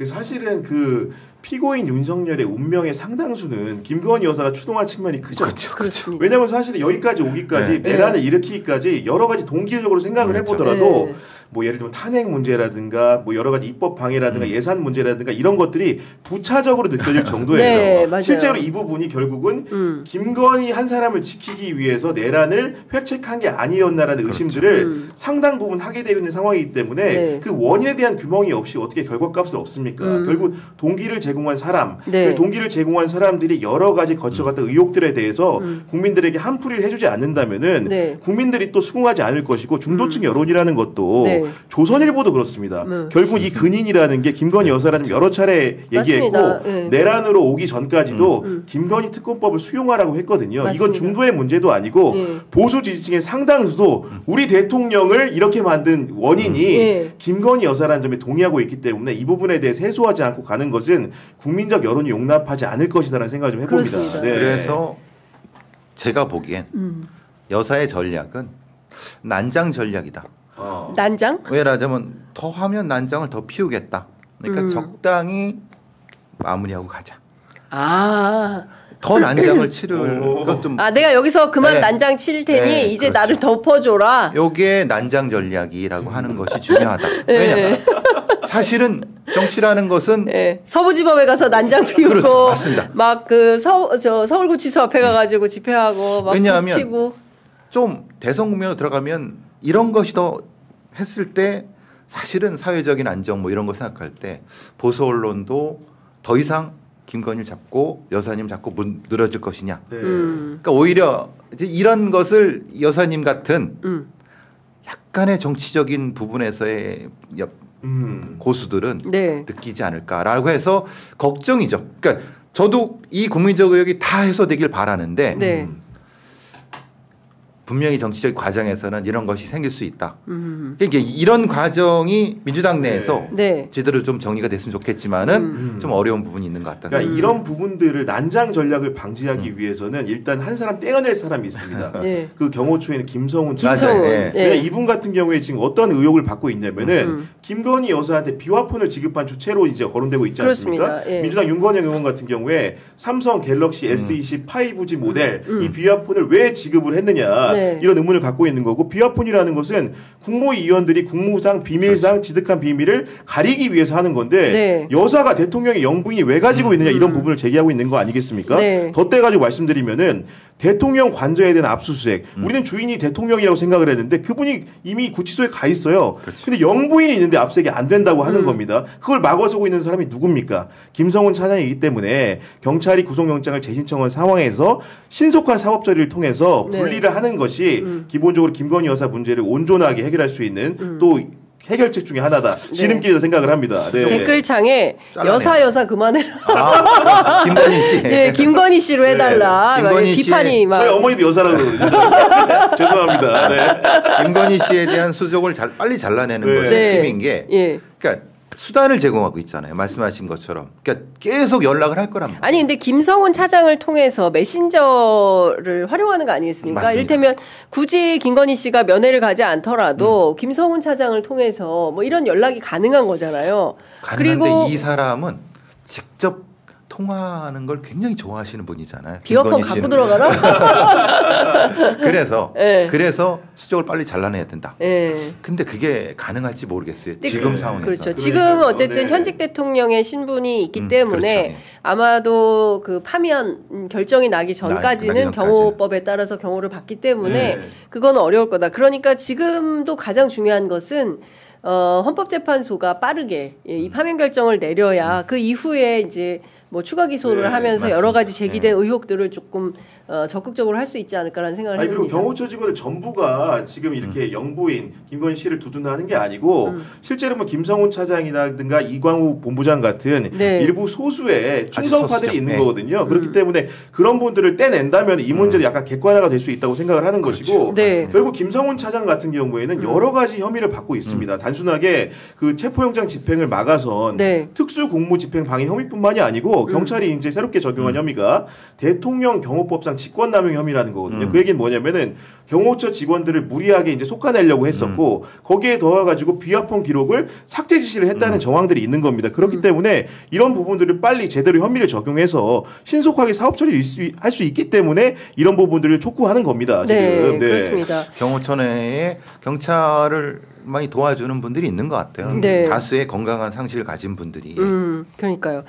사실은 그 피고인 윤석열의 운명의 상당수는 김건희 여사가 추동한 측면이 크죠. 그렇죠. 왜냐하면 사실 여기까지 오기까지 내란을 일으키기까지 여러 가지 동기적으로 생각을 해보더라도 뭐 예를 들면 탄핵 문제라든가 뭐 여러 가지 입법 방해라든가 예산 문제라든가 이런 것들이 부차적으로 느껴질 정도에서 실제로 이 부분이 결국은 김건희 한 사람을 지키기 위해서 내란을 회책한 게 아니었나라는 의심들을 상당 부분 하게 되어 있는 상황이기 때문에 그 원인에 대한 규명이 없이 어떻게 결과값을 얻습니까? 결국 동기를 제공한 사람, 그 동기를 제공한 사람들이 여러 가지 거쳐갔던 의혹들에 대해서 국민들에게 한풀이를 해주지 않는다면은 국민들이 또 수긍하지 않을 것이고 중도층 여론이라는 것도 조선일보도 그렇습니다. 결국 이 근인이라는 게 김건희 여사라는 여러 차례 얘기했고 내란으로 오기 전까지도 김건희 특검법을 수용하라고 했거든요. 맞습니다. 이건 중도의 문제도 아니고 보수 지지층의 상당수도 우리 대통령을 이렇게 만든 원인이 김건희 여사라는 점에 동의하고 있기 때문에 이 부분에 대해서 해소하지 않고 가는 것은 국민적 여론이 용납하지 않을 것이라는 생각을 좀 해봅니다. 그래서 제가 보기엔 여사의 전략은 난장 전략이다. 난장? 왜냐하면 더 하면 난장을 더 피우겠다. 그러니까 적당히 마무리하고 가자. 더 난장을 치를 것도. 내가 여기서 그만 난장 칠 테니 이제 나를 덮어줘라. 요게 난장 전략이라고 하는 것이 중요하다. 왜냐하면 사실은 정치라는 것은 서부지법에 가서 난장 피우고 그렇죠. 맞습니다. 막 그 서울구치소 앞에 가가지고 집회하고 막 왜냐하면 좀 대선 국면으로 들어가면 이런 것이 더 했을 때 사실은 사회적인 안정 뭐 이런 거 생각할 때 보수 언론도 더 이상 김건희를 잡고 여사님 잡고 늘어질 것이냐. 그러니까 오히려 이제 이런 것을 여사님 같은 약간의 정치적인 부분에서의 고수들은 느끼지 않을까라고 해서 걱정이죠. 그러니까 저도 이 국민적 의혹이 다 해소되길 바라는데 분명히 정치적 과정에서는 이런 것이 생길 수 있다. 그러니까 이런 과정이 민주당 내에서 제대로 좀 정리가 됐으면 좋겠지만은 좀 어려운 부분이 있는 것 같다. 그러니까 이런 부분들을 난장 전략을 방지하기 위해서는 일단 한 사람 떼어낼 사람이 있습니다. 그 경호처에는 김성훈 차장. 이분 같은 경우에 지금 어떤 의혹을 받고 있냐면은 김건희 여사한테 비화폰을 지급한 주체로 이제 거론되고 있지 않습니까? 민주당 윤건영 의원 같은 경우에 삼성 갤럭시 S20 5G 모델 이 비화폰을 왜 지급을 했느냐. 이런 의문을 갖고 있는 거고 비화폰이라는 것은 국무위원들이 국무상 비밀상 지득한 비밀을 가리기 위해서 하는 건데 여사가 대통령의 영부인이 왜 가지고 있느냐 이런 부분을 제기하고 있는 거 아니겠습니까? 덧대가지고 말씀드리면은 대통령 관저에 대한 압수수색 우리는 주인이 대통령이라고 생각을 했는데 그분이 이미 구치소에 가 있어요. 근데 영부인이 있는데 압수수색이 안 된다고 하는 겁니다. 그걸 막아서고 있는 사람이 누굽니까? 김성훈 차장이기 때문에 경찰이 구속영장을 재신청한 상황에서 신속한 사법 처리를 통해서 분리를 하는 것이 기본적으로 김건희 여사 문제를 온전하게 해결할 수 있는 또 해결책 중에 하나다. 지름길이다 생각을 합니다. 댓글창에 여사 그만해라. 김건희 씨. 김건희 씨로 해달라. 김건희 비판이 막. 저희 어머니도 여사라고 그러거든요. 죄송합니다. 김건희 씨에 대한 수족을 빨리 잘라내는 것이 힘인 게 그러니까 수단을 제공하고 있잖아요. 말씀하신 것처럼. 그러니까 계속 연락을 할 거란 말이에요. 아니 근데 김성훈 차장을 통해서 메신저를 활용하는 거 아니겠습니까? 맞습니다. 이를테면 굳이 김건희 씨가 면회를 가지 않더라도 김성훈 차장을 통해서 뭐 이런 연락이 가능한 거잖아요. 가능한데 그리고 이 사람은 직접 통화하는 걸 굉장히 좋아하시는 분이잖아요. 비화폰 갖고 들어가라? 그래서 수족을 빨리 잘라내야 된다. 근데 그게 가능할지 모르겠어요. 지금 상황에서. 그렇죠. 지금 어쨌든 현직 대통령의 신분이 있기 때문에 아마도 그 파면 결정이 나기 전까지는 경호법에 따라서 경호를 받기 때문에 그건 어려울 거다. 그러니까 지금도 가장 중요한 것은 헌법재판소가 빠르게 이 파면 결정을 내려야 그 이후에 이제 뭐 추가 기소를 하면서 맞습니다. 여러 가지 제기된 의혹들을 조금 적극적으로 할 수 있지 않을까라는 생각을 해봅니다. 그리고 경호처 직원들 전부가 지금 이렇게 영부인 김건희 씨를 두둔하는 게 아니고 실제로 뭐 김성훈 차장이라든가 이광우 본부장 같은 일부 소수의 충성파들이 있는 거거든요. 그렇기 때문에 그런 분들을 떼낸다면 이 문제도 약간 객관화가 될 수 있다고 생각을 하는 것이고 결국 김성훈 차장 같은 경우에는 여러 가지 혐의를 받고 있습니다. 단순하게 그 체포영장 집행을 막아선 특수공무집행 방해 혐의뿐만이 아니고 경찰이 이제 새롭게 적용한 혐의가 대통령 경호법상 직권남용 혐의라는 거거든요. 그 얘기는 뭐냐면은 경호처 직원들을 무리하게 이제 속아내려고 했었고 거기에 더해가지고 비화폰 기록을 삭제 지시를 했다는 정황들이 있는 겁니다. 그렇기 때문에 이런 부분들을 빨리 제대로 혐의를 적용해서 신속하게 사업 처리할 수 있기 때문에 이런 부분들을 촉구하는 겁니다. 지금. 네, 그렇습니다. 경호처 내에 경찰을 많이 도와주는 분들이 있는 것 같아요. 다수의 건강한 상식을 가진 분들이. 그러니까요.